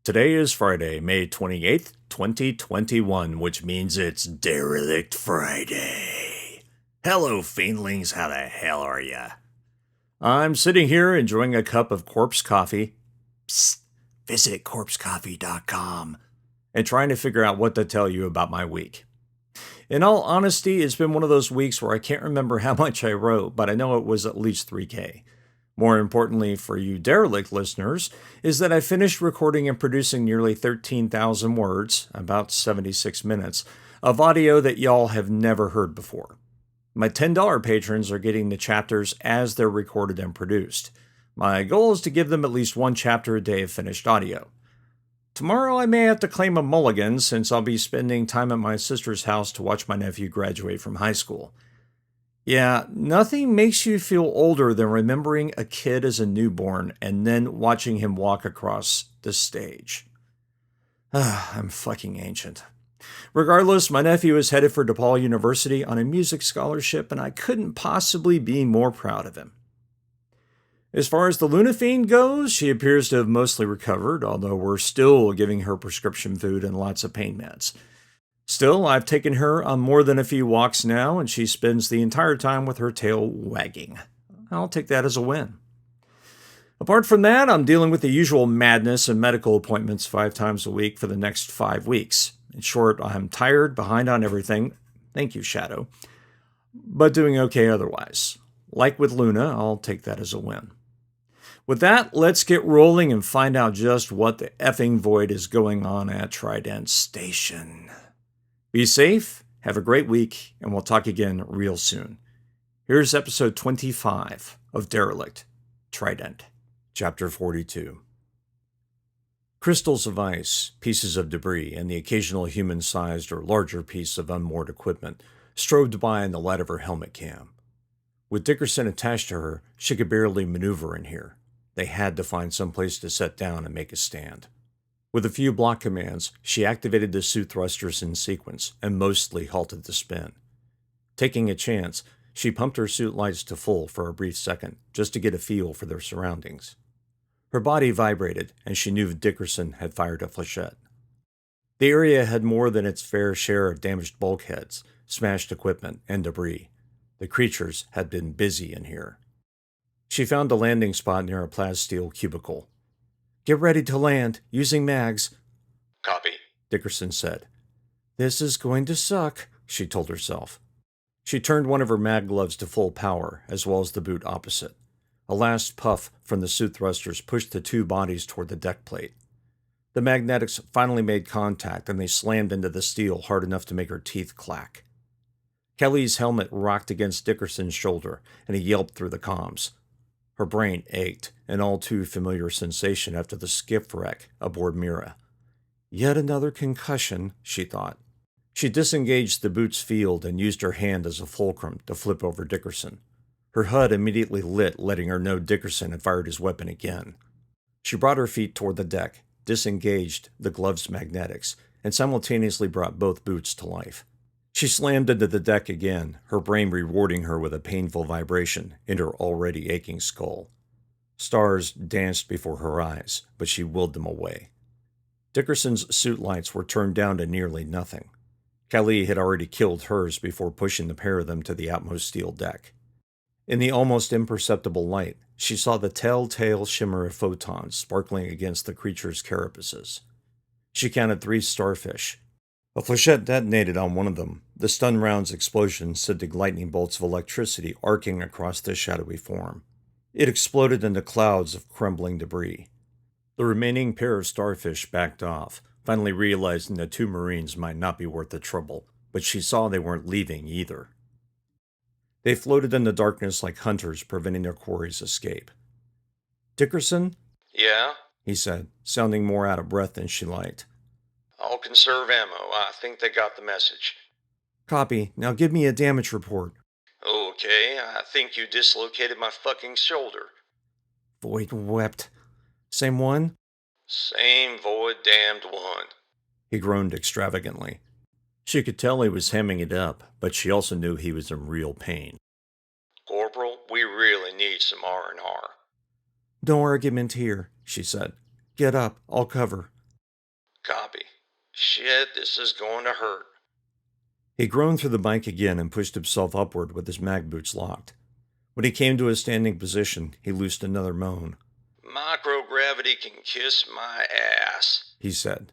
Today is Friday, May 28th, 2021, which means it's Derelict Friday. Hello, fiendlings, how the hell are ya? I'm sitting here enjoying a cup of corpse coffee. Psst, visit corpsecoffee.com and trying to figure out what to tell you about my week. In all honesty, it's been one of those weeks where I can't remember how much I wrote, but I know it was at least 3K. More importantly for you Derelict listeners, is that I finished recording and producing nearly 13,000 words, about 76 minutes, of audio that y'all have never heard before. My $10 patrons are getting the chapters as they're recorded and produced. My goal is to give them at least one chapter a day of finished audio. Tomorrow I may have to claim a mulligan since I'll be spending time at my sister's house to watch my nephew graduate from high school. Yeah, nothing makes you feel older than remembering a kid as a newborn and then watching him walk across the stage. I'm fucking ancient. Regardless, my nephew is headed for DePaul University on a music scholarship, and I couldn't possibly be more proud of him. As far as the Luna Fiend goes, she appears to have mostly recovered, although we're still giving her prescription food and lots of pain meds. Still, I've taken her on more than a few walks now, and she spends the entire time with her tail wagging. I'll take that as a win. Apart from that, I'm dealing with the usual madness and medical appointments 5 times a week for the next 5 weeks. In short, I'm tired, behind on everything. Thank you, Shadow. But doing okay otherwise. Like with Luna, I'll take that as a win. With that, let's get rolling and find out just what the effing void is going on at Trident Station. Be safe, have a great week, and we'll talk again real soon. Here's episode 25 of Derelict, Trident, chapter 42. Crystals of ice, pieces of debris, and the occasional human-sized or larger piece of unmoored equipment strobed by in the light of her helmet cam. With Dickerson attached to her, she could barely maneuver in here. They had to find some place to set down and make a stand. With a few block commands, she activated the suit thrusters in sequence and mostly halted the spin. Taking a chance, she pumped her suit lights to full for a brief second, just to get a feel for their surroundings. Her body vibrated, and she knew Dickerson had fired a flechette. The area had more than its fair share of damaged bulkheads, smashed equipment, and debris. The creatures had been busy in here. She found a landing spot near a plasteel cubicle. "Get ready to land, using mags." "Copy," Dickerson said. "This is going to suck," she told herself. She turned one of her mag gloves to full power, as well as the boot opposite. A last puff from the suit thrusters pushed the 2 bodies toward the deck plate. The magnetics finally made contact, and they slammed into the steel hard enough to make her teeth clack. Kelly's helmet rocked against Dickerson's shoulder, and he yelped through the comms. Her brain ached, an all-too familiar sensation after the skiff wreck aboard Mira. Yet another concussion, she thought. She disengaged the boot's field and used her hand as a fulcrum to flip over Dickerson. Her HUD immediately lit, letting her know Dickerson had fired his weapon again. She brought her feet toward the deck, disengaged the glove's magnetics, and simultaneously brought both boots to life. She slammed into the deck again, her brain rewarding her with a painful vibration in her already aching skull. Stars danced before her eyes, but she willed them away. Dickerson's suit lights were turned down to nearly nothing. Kelly had already killed hers before pushing the pair of them to the outmost steel deck. In the almost imperceptible light, she saw the telltale shimmer of photons sparkling against the creature's carapaces. She counted 3 starfish. A flechette detonated on one of them. The stun round's explosion sent lightning bolts of electricity arcing across the shadowy form. It exploded into clouds of crumbling debris. The remaining pair of starfish backed off, finally realizing the 2 Marines might not be worth the trouble, but she saw they weren't leaving either. They floated in the darkness like hunters preventing their quarry's escape. "Dickerson?" "Yeah? he said, sounding more out of breath than she liked. I'll conserve ammo. I think they got the message." "Copy. Now give me a damage report." "Okay, I think you dislocated my fucking shoulder." Void wept. "Same one?" "Same void damned one." He groaned extravagantly. She could tell he was hemming it up, but she also knew he was in real pain. "Corporal, we really need some R&R. "No argument here," she said. "Get up. I'll cover." Copy. Shit, this is going to hurt. He groaned through the mic again and pushed himself upward with his mag boots locked. When he came to a standing position, he loosed another moan. Microgravity can kiss my ass, he said.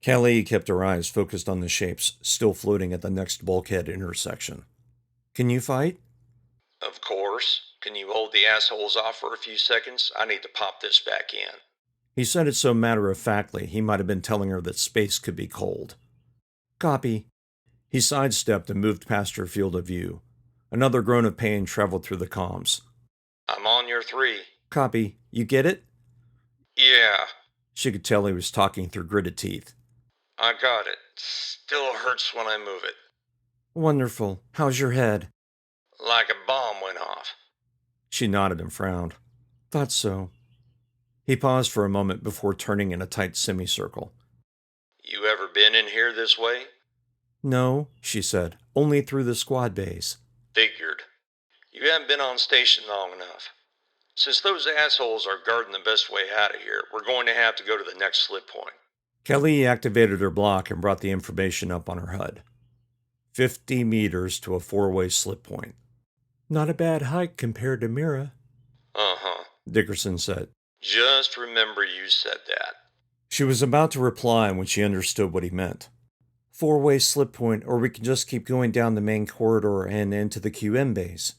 Callie kept her eyes focused on the shapes still floating at the next bulkhead intersection. Can you fight? Of course. Can you hold the assholes off for a few seconds? I need to pop this back in. He said it so matter-of-factly he might have been telling her that space could be cold. Copy. He sidestepped and moved past her field of view. Another groan of pain traveled through the comms. I'm on your 3. Copy. You get it? Yeah. She could tell he was talking through gritted teeth. I got it. Still hurts when I move it. Wonderful. How's your head? Like a bomb went off. She nodded and frowned. Thought so. He paused for a moment before turning in a tight semicircle. You ever been in here this way? No, she said. Only through the squad bays. Figured. You haven't been on station long enough. Since those assholes are guarding the best way out of here, we're going to have to go to the next slip point. Kelly activated her block and brought the information up on her HUD. 50 meters to a 4-way slip point. Not a bad hike compared to Mira. Uh-huh, Dickerson said. Just remember you said that. She was about to reply when she understood what he meant. 4-way slip point, or we can just keep going down the main corridor and into the QM base.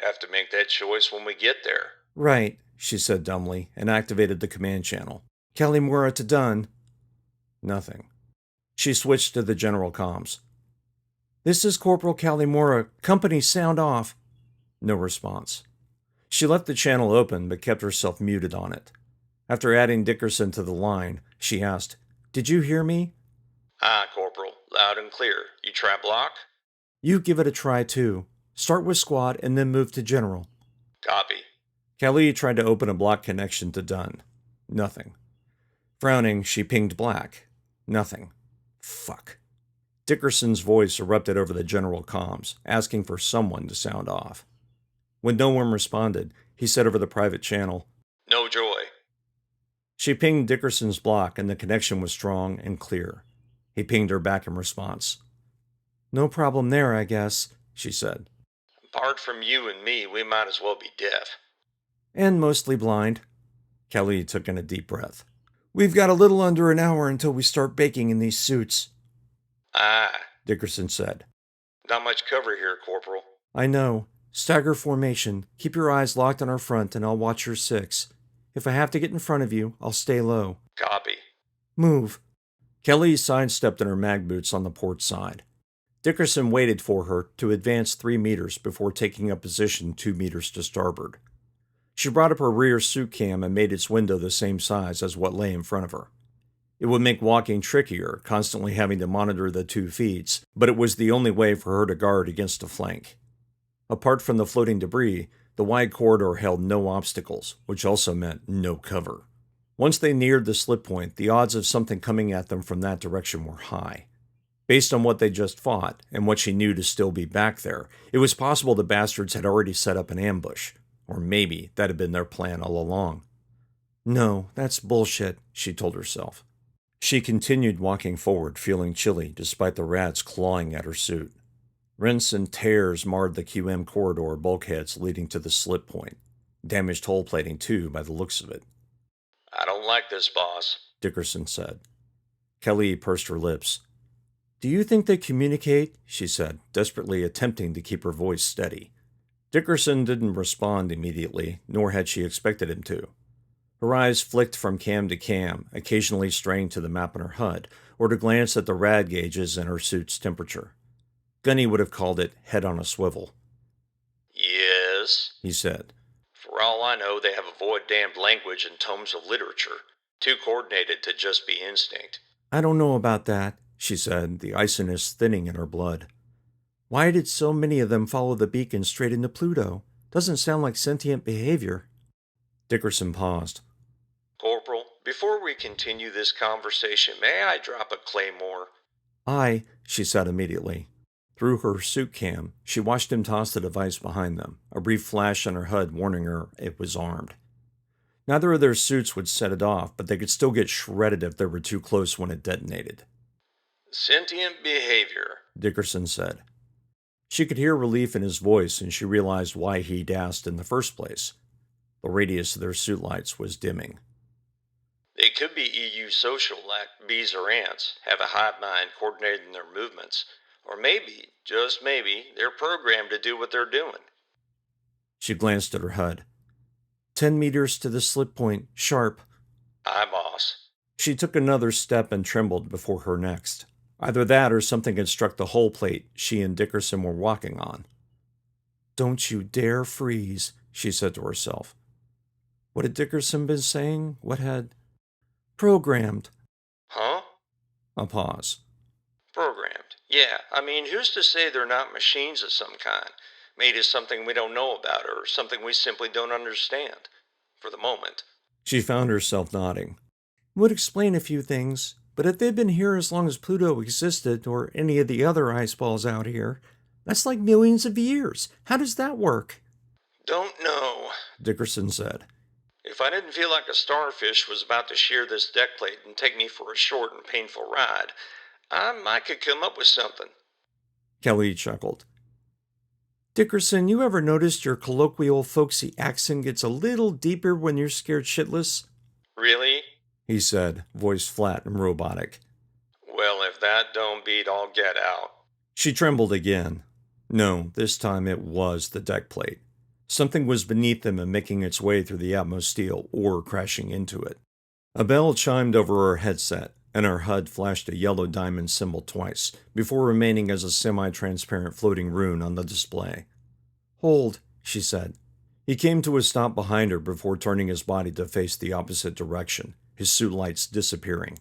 Have to make that choice when we get there. Right, she said dumbly, and activated the command channel. Kelly Mura to done. Nothing. She switched to the general comms. This is Corporal Calimora. Company sound off. No response. She left the channel open, but kept herself muted on it. After adding Dickerson to the line, she asked, Did you hear me? Aye, Corporal. Loud and clear. You try block? You give it a try, too. Start with squad and then move to general. Copy. Kelly tried to open a block connection to Dunn. Nothing. Frowning, she pinged Black. Nothing. Fuck. Dickerson's voice erupted over the general comms, asking for someone to sound off. When no one responded, he said over the private channel, No joy. She pinged Dickerson's block, and the connection was strong and clear. He pinged her back in response. No problem there, I guess, she said. Apart from you and me, we might as well be deaf. And mostly blind. Kelly took in a deep breath. We've got a little under an hour until we start baking in these suits. Aye, Dickerson said. Not much cover here, Corporal. I know. Stagger formation. Keep your eyes locked on our front and I'll watch your 6. If I have to get in front of you, I'll stay low. Copy. Move. Kelly sidestepped in her mag boots on the port side. Dickerson waited for her to advance 3 meters before taking up position 2 meters to starboard. She brought up her rear suit cam and made its window the same size as what lay in front of her. It would make walking trickier, constantly having to monitor the 2 feeds, but it was the only way for her to guard against a flank. Apart from the floating debris, the wide corridor held no obstacles, which also meant no cover. Once they neared the slip point, the odds of something coming at them from that direction were high. Based on what they just fought, and what she knew to still be back there, it was possible the bastards had already set up an ambush. Or maybe that had been their plan all along. No, that's bullshit, she told herself. She continued walking forward, feeling chilly despite the rats clawing at her suit. Rents and tears marred the QM corridor bulkheads leading to the slip point. Damaged hull plating, too, by the looks of it. I don't like this, boss, Dickerson said. Kelly pursed her lips. Do you think they communicate? She said, desperately attempting to keep her voice steady. Dickerson didn't respond immediately, nor had she expected him to. Her eyes flicked from cam to cam, occasionally straying to the map on her HUD, or to glance at the rad gauges and her suit's temperature. Gunny would have called it head on a swivel. Yes, he said. For all I know, they have a void-damned language and tomes of literature, too coordinated to just be instinct. I don't know about that, she said, the iciness thinning in her blood. Why did so many of them follow the beacon straight into Pluto? Doesn't sound like sentient behavior. Dickerson paused. Corporal, before we continue this conversation, may I drop a claymore? Aye, she said immediately. Through her suit cam, she watched him toss the device behind them, a brief flash on her HUD warning her it was armed. Neither of their suits would set it off, but they could still get shredded if they were too close when it detonated. Sentient behavior, Dickerson said. She could hear relief in his voice, and she realized why he'd asked in the first place. The radius of their suit lights was dimming. They could be EU social like bees or ants, have a hive mind coordinating their movements. Or maybe, just maybe, they're programmed to do what they're doing. She glanced at her HUD. 10 meters to the slip point, sharp. Aye, boss. She took another step and trembled before her next. Either that or something had struck the hull plate she and Dickerson were walking on. Don't you dare freeze, she said to herself. What had Dickerson been saying? What had... Programmed. Huh? A pause. Programmed. Yeah, I mean, who's to say they're not machines of some kind, made as something we don't know about or something we simply don't understand, for the moment. She found herself nodding. Would explain a few things, but if they've been here as long as Pluto existed, or any of the other ice balls out here, that's like millions of years. How does that work? Don't know, Dickerson said. If I didn't feel like a starfish was about to shear this deck plate and take me for a short and painful ride, I might could come up with something. Kelly chuckled. Dickerson, you ever noticed your colloquial folksy accent gets a little deeper when you're scared shitless? Really? He said, voice flat and robotic. Well, if that don't beat, I'll get out. She trembled again. No, this time it was the deck plate. Something was beneath them and making its way through the atmosteel or crashing into it. A bell chimed over her headset, and her HUD flashed a yellow diamond symbol twice, before remaining as a semi-transparent floating rune on the display. Hold, she said. He came to a stop behind her before turning his body to face the opposite direction, his suit lights disappearing.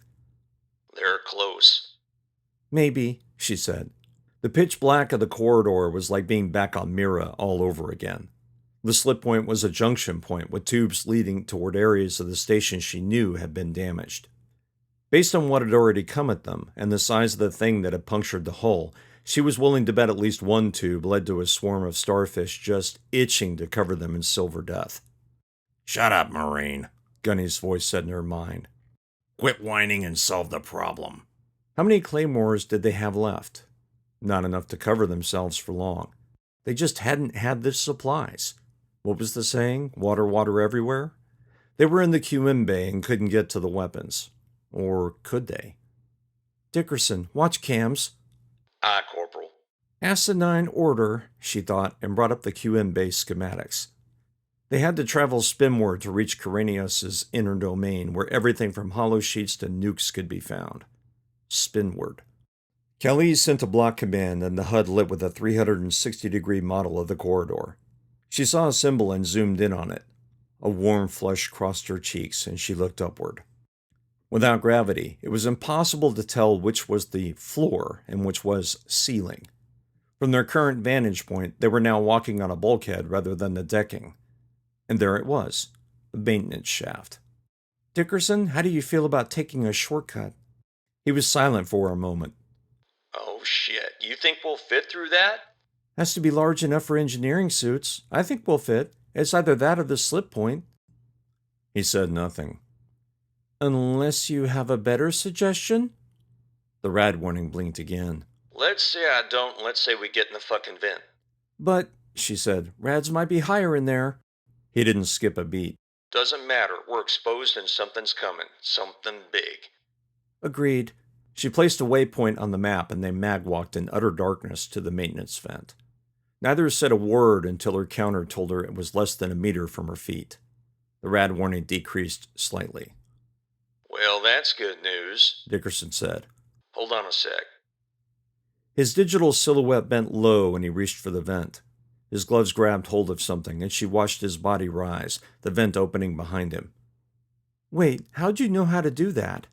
They're close. Maybe, she said. The pitch black of the corridor was like being back on Mira all over again. The slip point was a junction point with tubes leading toward areas of the station she knew had been damaged. Based on what had already come at them, and the size of the thing that had punctured the hull, she was willing to bet at least one tube led to a swarm of starfish just itching to cover them in silver death. Shut up, Marine, Gunny's voice said in her mind. Quit whining and solve the problem. How many claymores did they have left? Not enough to cover themselves for long. They just hadn't had the supplies. What was the saying? Water, water everywhere? They were in the QM bay and couldn't get to the weapons. Or could they? Dickerson, watch cams. Aye, Corporal. Asinine order, she thought, and brought up the QM bay schematics. They had to travel spinward to reach Caranios' inner domain, where everything from hollow sheets to nukes could be found. Spinward. Kelly sent a block command, and the HUD lit with a 360-degree model of the corridor. She saw a symbol and zoomed in on it. A warm flush crossed her cheeks, and she looked upward. Without gravity, it was impossible to tell which was the floor and which was ceiling. From their current vantage point, they were now walking on a bulkhead rather than the decking. And there it was, the maintenance shaft. Dickerson, how do you feel about taking a shortcut? He was silent for a moment. Oh shit, you think we'll fit through that? Has to be large enough for engineering suits. I think we'll fit. It's either that or the slip point. He said nothing. Unless you have a better suggestion? The rad warning blinked again. Let's say I don't, let's say we get in the fucking vent. But, she said, rads might be higher in there. He didn't skip a beat. Doesn't matter, we're exposed and something's coming. Something big. Agreed. She placed a waypoint on the map and they mag-walked in utter darkness to the maintenance vent. Neither said a word until her counter told her it was less than a meter from her feet. The rad warning decreased slightly. Well, that's good news, Dickerson said. Hold on a sec. His digital silhouette bent low and he reached for the vent. His gloves grabbed hold of something and she watched his body rise, the vent opening behind him. Wait, how'd you know how to do that?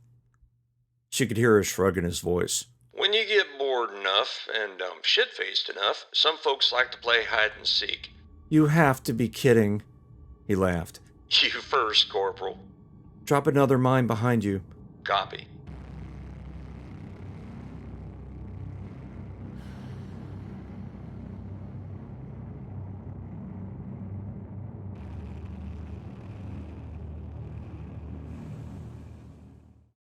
She could hear a shrug in his voice. When you get bored enough and shit-faced enough, some folks like to play hide and seek. You have to be kidding. He laughed. You first, Corporal. Drop another mine behind you. Copy.